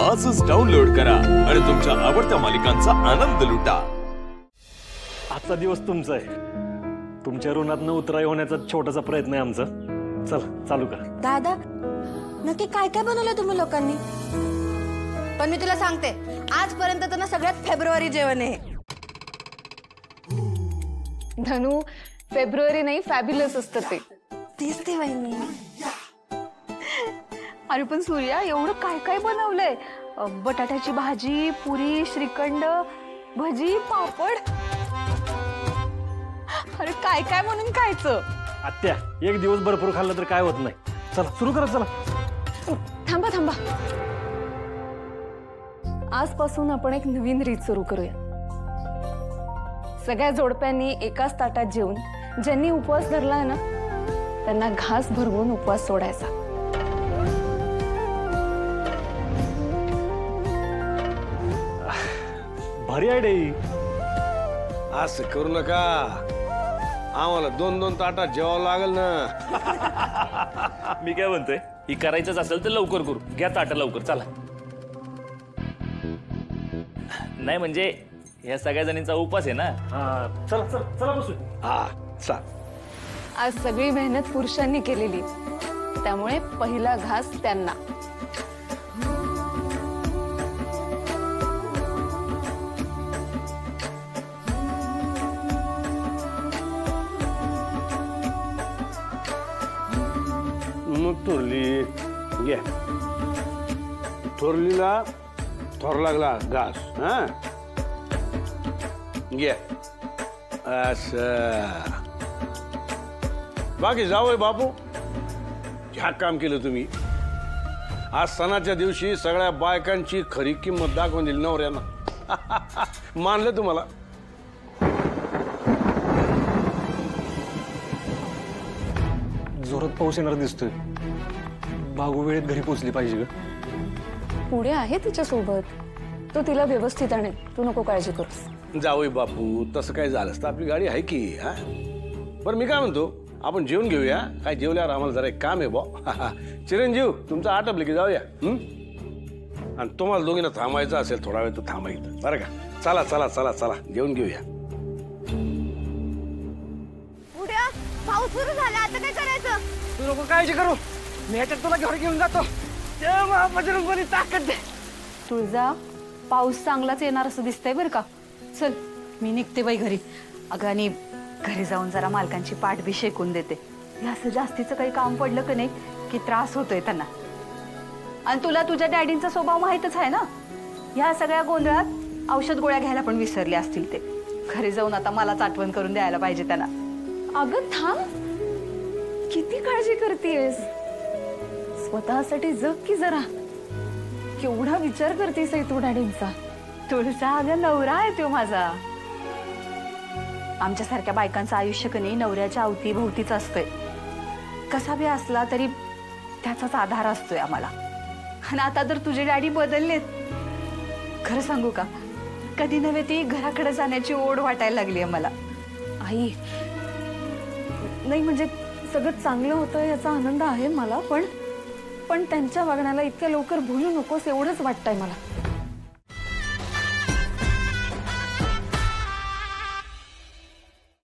आजच डाउनलोड करा आणि तुमच्या आवडत्या मालिकांचा आनंद लुटा। आजचा दिवस तुमचा आहे, तुमच्या ऋणातनं उतराई होण्याचा छोटासा प्रयत्न आहे आमचा। चल चालू कर। दादा नक्की काय काय बनवलं तुम्ही लोकांनी? पण मी तुला सांगते, आजपर्यंत तर ना सगळ्यात फेब्रुवारी जेवण आहे। धनु, फेब्रुवारी नाही फॅब्युलस असतं ते। तेच ते वहिनी। अरे पण सूर्या, एवढं काय काय बनवलंय? बटाट्याची भाजी, पुरी, श्रीखंड, भजी, पापड। अरे काय काय म्हणून खायचं? आत्या, एक दिवस भरपूर खाल्लं तर काय होत नाही। चला सुरू करा। चला थांबा थांबा, आजपासून आपण एक नवीन रीत सुरू करूया। सगळ्या जोडप्यांनी एकाच ताटात जेवून ज्यांनी उपवास धरलाय ना, त्यांना घास भरवून उपवास सोडायचा। भारी आयडिया। असं करू नका, आम्हाला 2-2 ताटात जेवावं लागेल ना। मी काय म्हणतोय, ही करायचंच असेल तर लवकर करू, घ्या ताट लवकर चला। नाही म्हणजे या सगळ्या जणींचा उपवास आहे ना। चला चला चला बसू। हा चा आज सगळी मेहनत पुरुषांनी केलेली, त्यामुळे पहिला घास त्यांना। मग थोरली घ्या, थोरलीला थोर लागला घास। हा घ्या असं। बाकी जावय बापू, ह्या काम केलं तुम्ही। आज सणाच्या दिवशी सगळ्या बायकांची खरी किंमत दाखवून दिली नवऱ्यांना। मानलं तुम्हाला। जोरात पाऊस येणार दिसतोय, भागू वेळेत घरी पोहोचली पाहिजे ग। पुढे आहे तिच्या सोबत, तो तिला व्यवस्थित आणेल, तू नको काळजी करूस। जावई बापू, तसं काय झालं असतं, आपली गाडी आहे की। हा बरं मी काय म्हणतो, आपण जेवून घेऊया। काय जेवल्यावर आम्हाला जरा एक काम आहे बा। चिरंजीव, तुमचं आटपलं की जाऊया। आणि तुम्हाला दोघींना थांबायचं असेल थोडा वेळ तर थांबायचं, बरं का? चला चला चला चला जेवून घेऊया। उद्या पाऊस सुरू झाला, आता काय करायचं? तू नको काळजी करू, मी ह्याच्यात तुला घर घेऊन जातो। तेव्हा बजरंगबली ताकद दे। तुळजा, पाऊस चांगलाच येणार असं दिसतंय बरं का। चल मी निघते बाई घरी। अगं आणि घरी जाऊन जरा मालकांची पाठ बी शेकून देते। हे असं जास्तीचं काही काम पडलं की नाही की त्रास होतोय त्यांना। आणि तुला तुझ्या डॅडींचा स्वभाव माहीतच आहे ना, ह्या सगळ्या गोंधळात औषध गोळ्या घ्यायला पण विसरले असतील ते। घरी जाऊन आता मलाच आठवण करून द्यायला पाहिजे त्यांना। अगं थांब, किती काळजी करतेस? स्वतःसाठी जग की जरा। केवढा विचार करतेस तू डॅडींचा? तुळजा, अगं नवरा आहे तो माझा। आमच्यासारख्या बायकांचं आयुष्य कधी नवऱ्याच्या अवतीभोवतीच असतंय। कसा बी असला तरी त्याचाच आधार असतोय आम्हाला। आणि आता तर तुझे डॅडी बदललेत। खरं सांगू का, कधी नव्हे ती घराकडे जाण्याची ओढ वाटायला लागली आहे मला। आई नाही म्हणजे सगळं चांगलं होतं याचा आनंद आहे मला, पण त्यांच्या वागण्याला इतक्या लवकर भुलू नकोस एवढंच वाटतंय मला।